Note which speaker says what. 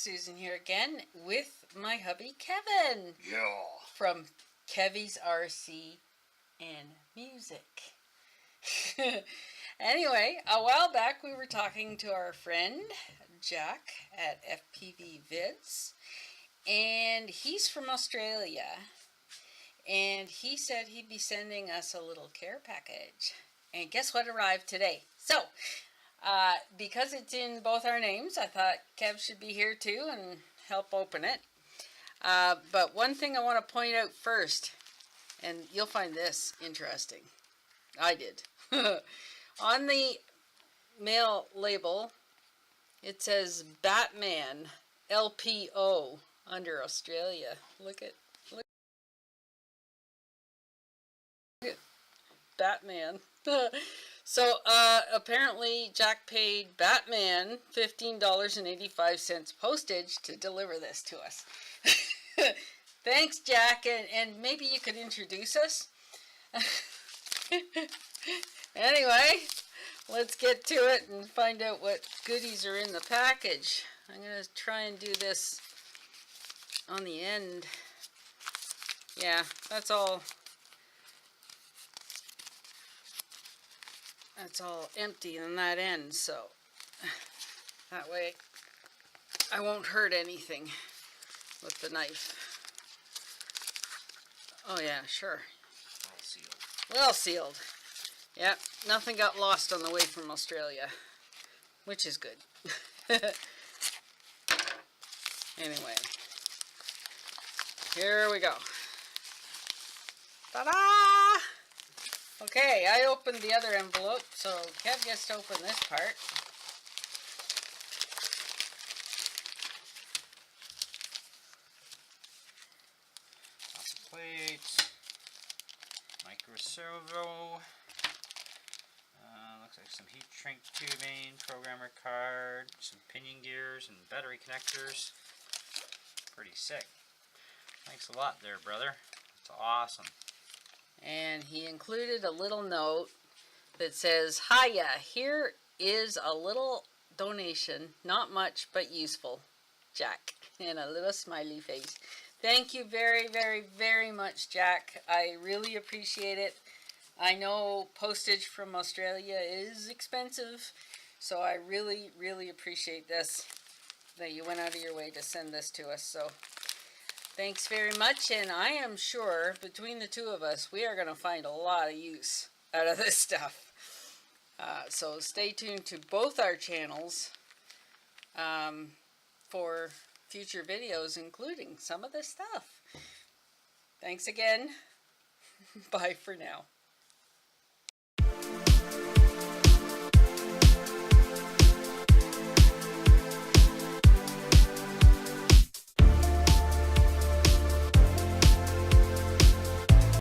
Speaker 1: Susan here again with my hubby Kevin.
Speaker 2: Yeah.
Speaker 1: From Kevys Rc and Music. Anyway, a while back we were talking to our friend Jack at FPV VIDS, and he's from Australia, and he said he'd be sending us a little care package. And guess what arrived today? So, because it's in both our names, I thought Kev should be here too and help open it. But one thing I want to point out first, and you'll find this interesting. I did. On the mail label, it says Batman LPO under Australia. Look at Batman. So apparently Jack paid Batman $15.85 postage to deliver this to us. Thanks, Jack, and maybe you could introduce us. Anyway, let's get to it and find out what goodies are in the package. I'm going to try and do this on the end. Yeah, that's all. That's all empty on that end, so that way I won't hurt anything with the knife. Oh yeah, sure.
Speaker 2: Well sealed.
Speaker 1: Well sealed. Yeah, nothing got lost on the way from Australia, which is good. Anyway, here we go. Ta-da! Okay, I opened the other envelope, so Kev gets to open this part.
Speaker 2: Plates, micro servo, looks like some heat shrink tubing, programmer card, some pinion gears and battery connectors. Pretty sick. Thanks a lot there, brother. It's awesome.
Speaker 1: And he included a little note that says, "Hiya, here is a little donation, not much but useful, Jack," and a little smiley face. Thank you very, very, very much, Jack. I really appreciate it. I know postage from Australia is expensive, so I really, really appreciate this, that you went out of your way to send this to us. So thanks very much, and I am sure between the two of us, we are going to find a lot of use out of this stuff. So stay tuned to both our channels for future videos, including some of this stuff. Thanks again. Bye for now.